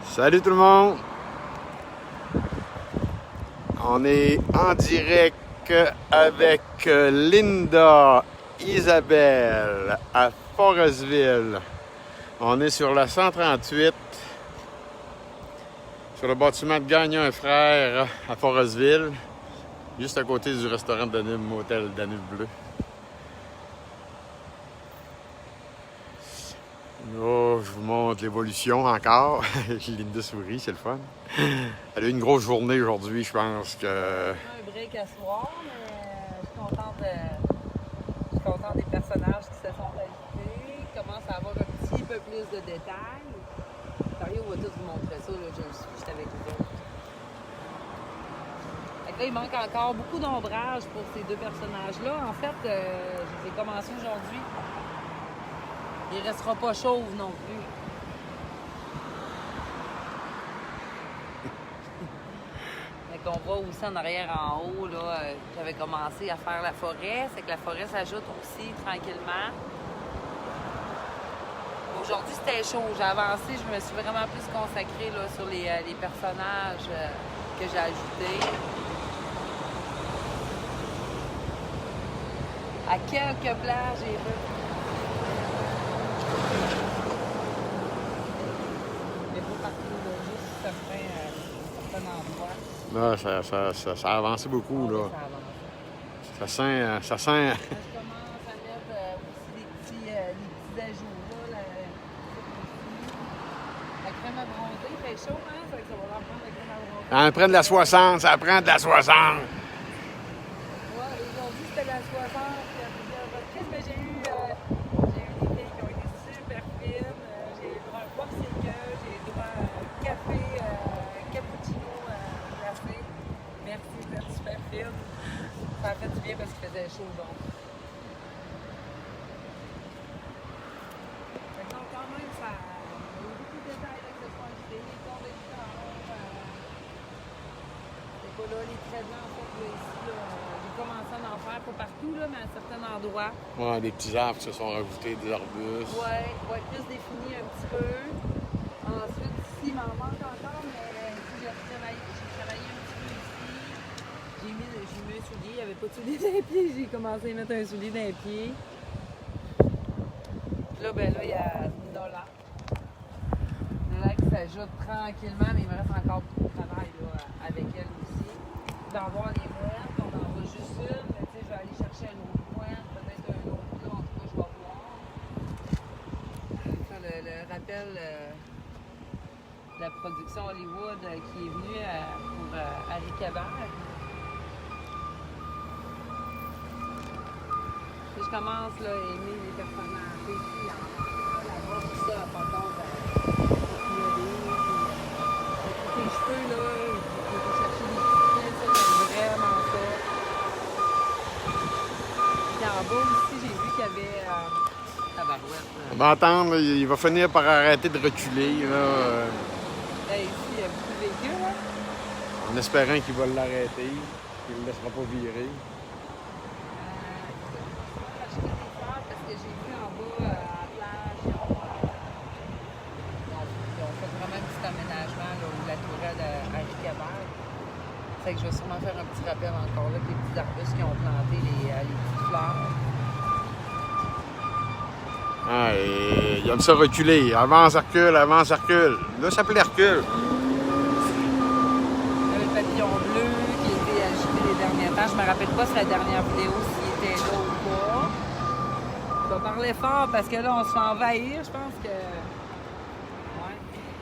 Salut tout le monde! On est en direct avec Linda, Isabelle à Forestville. On est sur la 138, sur le bâtiment de Gagnon et Frères à Forestville, juste à côté du restaurant Danube, motel Danube Bleu. Oh, je vous montre l'évolution encore. Linda sourit, c'est le fun. Elle a eu une grosse journée aujourd'hui, je pense que... Un break à soir, mais je suis contente des personnages qui se sont ajoutés. Commence à avoir un petit peu plus de détails. Mario va tout vous montrer ça, là, je suis avec vous autres. Là, il manque encore beaucoup d'ombrage pour ces deux personnages-là. En fait, je les ai commencés aujourd'hui. Il ne restera pas chauve non plus. Fait qu'on voit aussi en arrière en haut, là, j'avais commencé à faire la forêt. C'est que la forêt s'ajoute aussi tranquillement. Aujourd'hui, c'était chaud. J'ai avancé, je me suis vraiment plus consacrée là, sur les personnages que j'ai ajoutés. À quelques plages, j'ai vu. Mais pas partout, là, juste certains endroits. Là, ça a avancé beaucoup, là. Ça Ça sent... je commence à mettre aussi les petits ajouts, là. La crème à bronzer, il fait chaud, hein? Ça va leur prendre la crème à bronzer. Ça prend de la 60, ça prend de la 60. Ouais, aujourd'hui, c'était la 60 à plusieurs reprises, mais j'ai eu des filles qui ont été super fines. J'ai eu droit à un popsicle, j'ai eu droit à un café, cappuccino glacé. Merci, vous êtes super fine. Ça a fait du bien parce qu'il faisait chaud aujourd'hui. Donc, quand même, ça a eu beaucoup de détails avec ce point de vue, les corps des c'est pas là, les traits blancs, en fait, là, ici, là, j'ai commencé à en faire, pas partout, là, mais à certains endroits. Ouais, des petits arbres qui se sont rajoutés, des arbustes. Ouais, plus défini un petit peu. Ensuite, ici, il m'en manque encore, mais ici, j'ai travaillé un petit peu ici. J'ai mis un soulier, il n'y avait pas de soulier dans les pieds, j'ai commencé à mettre un soulier dans les pieds. Là, il y a $1. Là, qui s'ajoute tranquillement, mais il me reste encore beaucoup de travail là, avec elle aussi. D'en voir les mouettes, on en voit juste une, mais tu sais, je vais aller chercher un autre mouette, peut-être un autre là, en tout cas, je vais voir. Ça, le rappel de la production Hollywood qui est venue pour Harry Cabert. Je commence là, à aimer les personnages ici, là-bas, tout ça, à pas compte les cheveux, là, il faut chercher des petits ça, j'aime vraiment ça. Puis en bas aussi, j'ai vu qu'il y avait tabarouette. On va attendre, il va finir par arrêter de reculer, là. Ici, il y a beaucoup de véhicules, hein? En espérant qu'il va l'arrêter, qu'il ne le laissera pas virer. Parce que j'ai vu en bas à la plage, ils ont fait vraiment un petit aménagement là, où la tourelle à Harry Cabert. Fait que je vais sûrement faire un petit rappel encore là, avec les petits arbustes qui ont planté les petites fleurs. Ah, et il aime ça reculer. Avance, recule, avance, recule. Là, ça s'appelait recule. Il y avait le papillon bleu qui était ajouté les derniers temps. Je me rappelle pas si la dernière vidéo s'il était là ou pas. Je vais parler fort parce que là, on se fait envahir. Je pense que...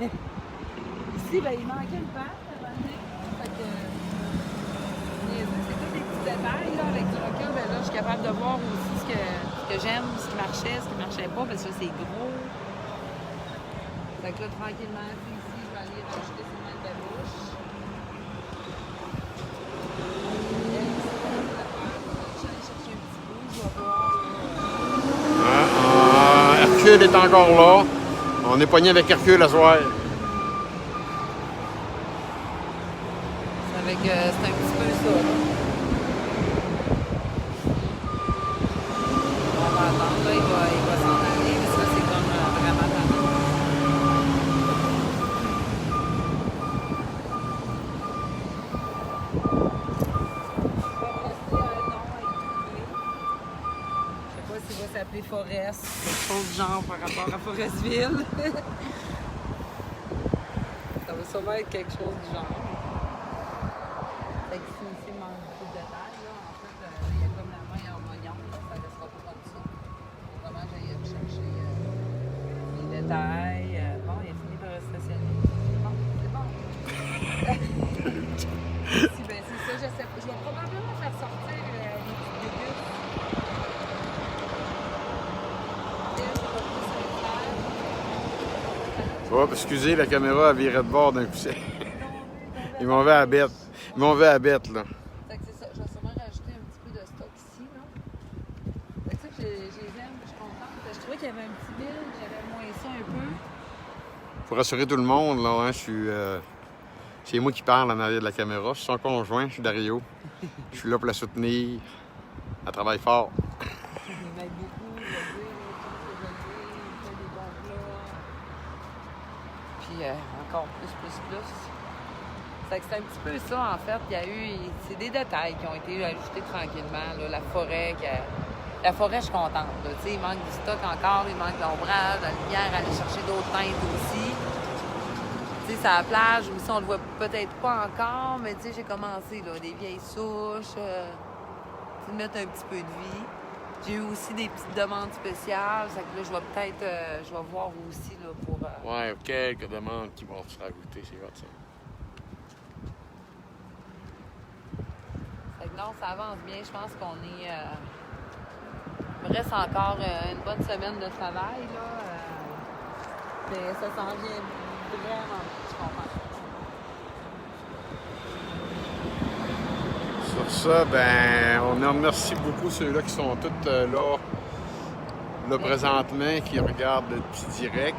Ouais. Ici, il manquait une patte à un moment donné. Fait que... C'est tous des petits détails. Là, avec du recul, là, je suis capable de voir aussi ce que j'aime, ce qui marchait pas, parce que c'est gros. Fait Fait que là, tranquillement, ici, je vais aller rajouter ces mains de bouche. Hercule est encore là. On est pogné avec Hercule à soir. C'est un petit peu ça, là. On va attendre, là, il va s'en aller, mais ça, c'est comme vraiment tannant. Je sais pas s'il va s'appeler Forest, quelque chose du genre par rapport à Forestville. Ça va sûrement être quelque chose du genre. Fait que si ici manque beaucoup de détails, là, en fait, il y a comme la main en moignon, là, ça ne restera pas comme ça. Faut vraiment que j'aille chercher les détails. Bon, il a fini par stationner. Bon, c'est bon. Si, ben, c'est ça, je sais pas. Je vais probablement faire sortir les petites débuts. Oh, excusez, la caméra a viré de bord d'un coup sec. Ils m'ont vu à la bête. Ils m'ont vu à la bête, là. Fait que c'est ça, je vais sûrement rajouter un petit peu de stock ici, là. Fait que ça, je les aime, je suis contente. Je trouvais qu'il y avait un petit bill, j'avais moins ça un peu. Pour rassurer tout le monde, là, hein, je suis... c'est moi qui parle en arrière de la caméra. Je suis son conjoint, je suis Dario. Je suis là pour la soutenir. Elle travaille fort. Il m'aide beaucoup, il va dire, il fait des bons plats. Puis encore plus. Fait que c'est un petit peu ça, en fait. Il y a eu... C'est des détails qui ont été ajoutés tranquillement. Là, la forêt, la forêt, je suis contente. Là. Il manque du stock encore, il manque de l'ombrage, de la lumière, aller chercher d'autres teintes aussi. C'est à la plage aussi, on le voit peut-être pas encore, mais j'ai commencé là, des vieilles souches, mettre un petit peu de vie. J'ai eu aussi des petites demandes spéciales, ça que là, je vais peut-être, je vais voir aussi là, pour... Ouais, quelques demandes qui vont se rajouter, c'est vrai ça. Fait que non, ça avance bien, je pense qu'on est... il me reste encore une bonne semaine de travail, là. Mais ça s'en vient vraiment, je comprends. Sur ça, ben, on en remercie beaucoup ceux-là qui sont tous là présentement, qui regardent le petit direct.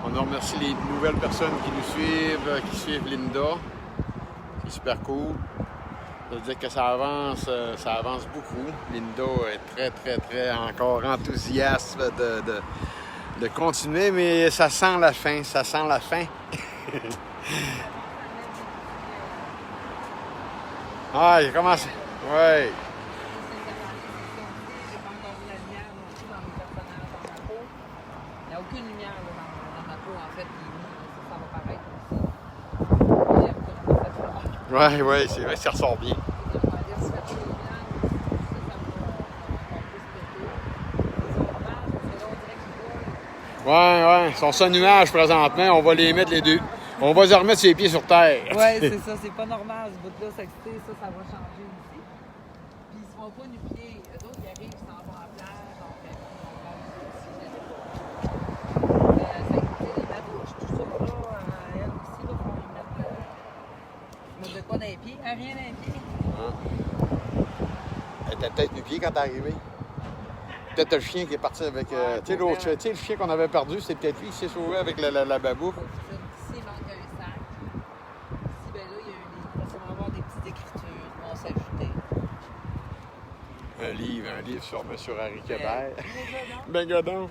On en remercie les nouvelles personnes qui nous suivent, qui suivent Linda. C'est super cool. Ça veut dire que ça avance beaucoup. Linda est très encore enthousiaste de continuer, mais ça sent la fin, Ah, il commence. Ouais. J'ai pas encore vu la lumière non plus dans mes personnages dans ma peau. Il n'y a aucune lumière là, dans ma peau, en fait. Puis ça va paraître aussi. J'aime comment ça fait. Ouais, c'est vrai, ça ressort bien. On va dire, si ça fait lumière, ça va encore plus péter. Les ombrages, parce que là, on dirait qu'ils voient. Ouais, ils sont sur nuage présentement. On va les mettre les deux. On va les remettre ses pieds sur terre. Ouais, c'est ça, c'est pas normal ce bout-là, ça va changer aussi. Puis ils se font pas nu-pieds. Eux autres, ils arrivent, ils s'en vont à la plage, on fait les babouches, tout ça, là, elle aussi, là, faut lui mettre de quoi dans les pieds. Rien dans les pieds. Elle était peut-être nu-pied quand t'es arrivé. Peut-être le chien qui est parti avec. Tu sais, le chien qu'on avait perdu, c'est peut-être lui qui s'est sauvé avec la babou. Ici, il manque un sac. Ici, ben là, il va sûrement avoir des petites écritures qui vont s'ajouter. Un livre sur Harry Québert. Ben godon.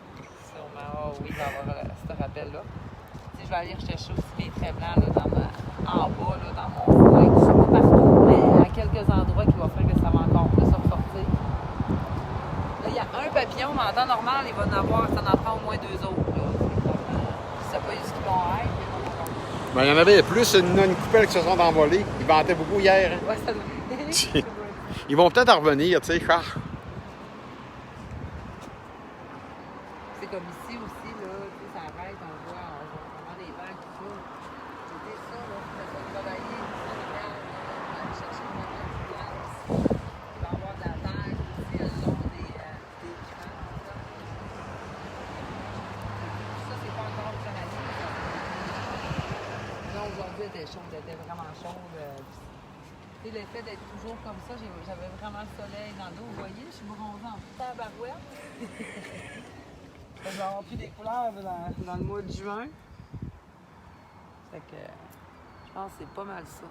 Sûrement, oui, il va y avoir ce rappel-là. Je vais aller rechercher aussi mes traits blancs là, en bas, là, dans mon foin, tout ça, pas partout, mais à quelques endroits qui vont faire que ça va encore plus ressortir. Là, il y a un papillon, mais en temps normal, il va en avoir, ça en prend au moins 2 autres. Là. Je sais pas ce qu'ils vont être, mais bon. Ben, il y en avait plus, une coupelle qui se sont envolées. Ils vantaient beaucoup hier. Hein? Ouais, ça doit être. Ils vont peut-être en revenir, tu sais, C'est comme ici aussi, là, tu sais, ça arrête, on voit vraiment des vagues qui coulent. C'était ça, là, ça va travailler, on va aller chercher une bonne glace. Il va y avoir de la neige aussi, le long des crans, ça. Ça, c'est pas encore était chaude, elle était vraiment chaude. Tu sais, l'effet d'être toujours comme ça, j'avais vraiment le soleil dans le dos. Vous voyez, je suis bronzée en tabarouette. Je vais avoir plus des couleurs dans le mois de juin. Fait que je pense que c'est pas mal ça.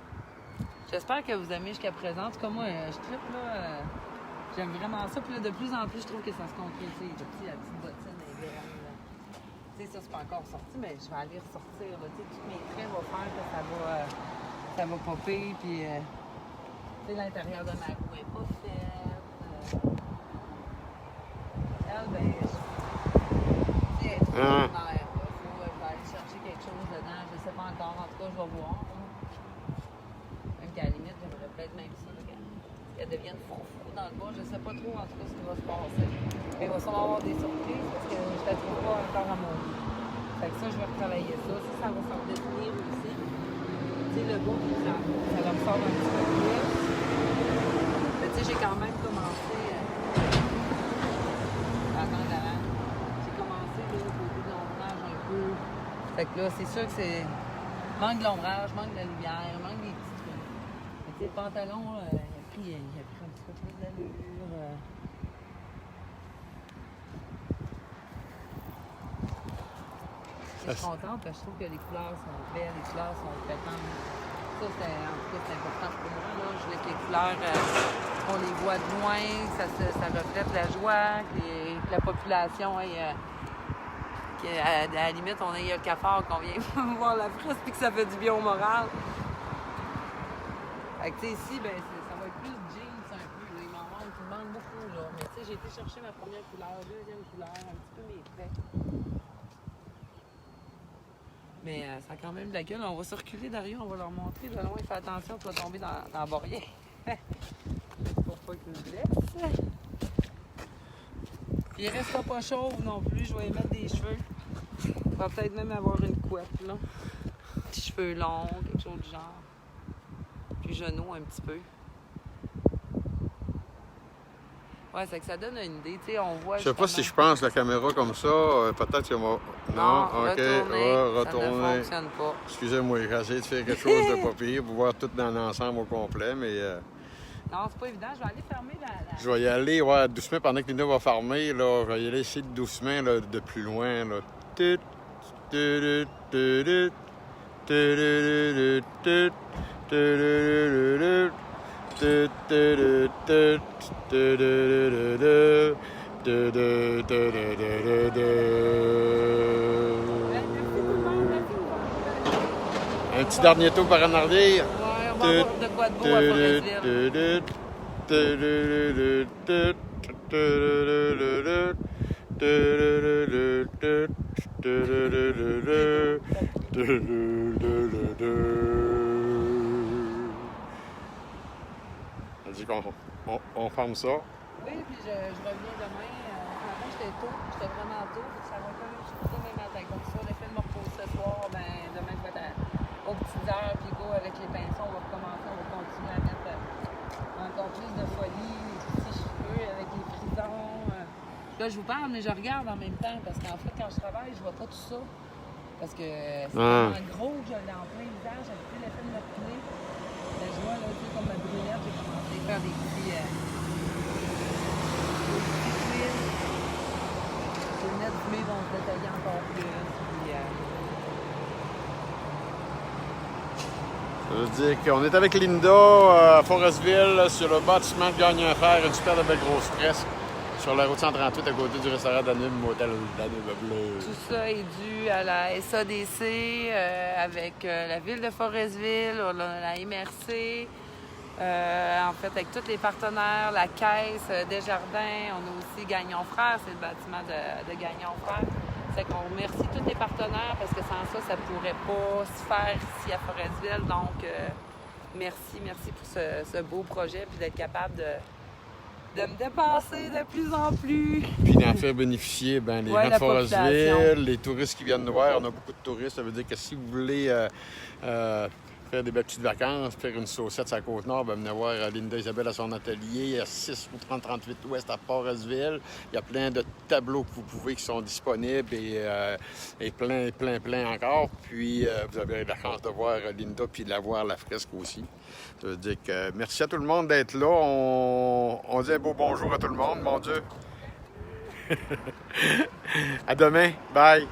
J'espère que vous aimez jusqu'à présent. En tout cas, moi, je trippe là. J'aime vraiment ça. Puis là, de plus en plus, je trouve que ça se concrétise. La petite bottine est grande. Tu sais, ça, c'est pas encore sorti, mais je vais aller ressortir. Là. Tu sais, tous mes traits vont faire que ça va popper. Puis, tu sais, l'intérieur de ma roue est pas faite. Elle, ben, tu sais, elle est trop ordinaire. Il faut aller chercher quelque chose dedans. Je sais pas encore. En tout cas, je vais voir. Même qu'à la limite, j'aimerais peut-être même ça. Qu'elle devienne fou dans le bas. Je sais pas trop, en tout cas, ce qui va se passer. Mais il va sûrement avoir des surprises parce que je la trouve pas encore à mon goût. Fait que ça, je vais retravailler ça. Ça va s'en détenir aussi. Tu sais, le bas, ça va me sortir un petit peu plus. Mais tu sais, j'ai quand même commencé. Attends, là. J'ai commencé là, beaucoup de l'ombrage un peu. Fait que là, c'est sûr que c'est. Manque de l'ombrage, manque de la lumière, manque des petits trucs. Mais tu sais, le pantalon, il a pris un petit peu plus d'allure. Je suis contente parce que je trouve que les couleurs sont belles, les couleurs sont pétantes. Ça, en tout cas, c'est important pour moi. Là. Je voulais que les couleurs, on les voit de loin, que ça reflète la joie, que la population ait, qu'à la limite, on ait le cafard, qu'on vient voir la fresque puis que ça fait du bien au moral. Fait que, tu sais, ici, ben, ça va être plus jeans un peu. Là. Il me manque beaucoup, là. Mais, tu sais, j'ai été chercher ma première couleur, deuxième couleur, un petit peu mes traits. Mais ça a quand même de la gueule. On va circuler, Dario, on va leur montrer. De loin, fais attention, tu vas tomber dans la barrière. Pour pas qu'ils me blessent. Puis il restera pas chauve non plus. Je vais y mettre des cheveux. Il va peut-être même avoir une couette, là. Des cheveux longs, quelque chose du genre. Puis genoux un petit peu. Ouais, c'est que ça donne une idée, tu sais, on voit. Je sais pas si je pense la caméra comme ça, peut-être que moi. Non, ok, retourner. Ça ne fonctionne pas. Excusez-moi, j'ai essayé de faire quelque chose de pas pire pour voir tout dans l'ensemble au complet, mais. Non, c'est pas évident. Je vais aller fermer la. Je vais y aller, ouais, doucement pendant que Lina va fermer, là. Je vais y aller essayer de doucement, là, de plus loin, là. Tut, tut, tut, tut, tut, tut, tut, un petit dernier tour par en arrière. Ouais, on va avoir de quoi de beau à Forestville. On dit qu'on ferme ça. Oui, puis je reviens demain. Ce matin, j'étais vraiment tôt, puis ça va quand même jusqu'au demain matin. Comme ça, le fait de me reposer ce soir, ben, demain, je vais être aux petites heures, puis go, avec les pinceaux, on va recommencer, on va continuer à mettre encore plus de folie, les petits cheveux avec les frisons. Là, je vous parle, mais je regarde en même temps, parce qu'en fait, quand je travaille, je vois pas tout ça. Parce que c'est tellement gros que je l'ai en plein visage, j'ai plus l'effet de me retourner. Mais je vois, là, tu sais, comme ma brunette, j'ai commencé à faire des petits tuiles. Les lunettes fumées vont se détailler encore plus. Puis, ça veut dire qu'on est avec Linda à Forestville sur le bâtiment de Gagnon Fer, une super belle grosse fresque sur la route 138 à côté du restaurant Danube, motel Danube Bleu. Tout ça est dû à la SADC, avec la ville de Forestville, la MRC, en fait avec tous les partenaires, la Caisse, Desjardins, on a aussi Gagnon Frères, c'est le bâtiment de Gagnon Frères. C'est qu'on remercie tous les partenaires parce que sans ça, ça pourrait pas se faire ici à Forestville. Donc, merci pour ce beau projet puis d'être capable de me dépasser de plus en plus. Puis d'en faire bénéficier les gens de Forestville, les touristes qui viennent nous voir. On a beaucoup de touristes. Ça veut dire que si vous voulez faire faire des belles petites vacances, faire une saucette sur la Côte-Nord, ben, venez voir Linda Isabelle à son atelier à 6 ou 3038 Ouest à Port-Esville. Il y a plein de tableaux que vous pouvez qui sont disponibles et plein encore. Puis vous avez la chance de voir Linda puis de la voir la fresque aussi. Ça veut dire que merci à tout le monde d'être là. On dit un beau bonjour à tout le monde, mon Dieu. À demain. Bye.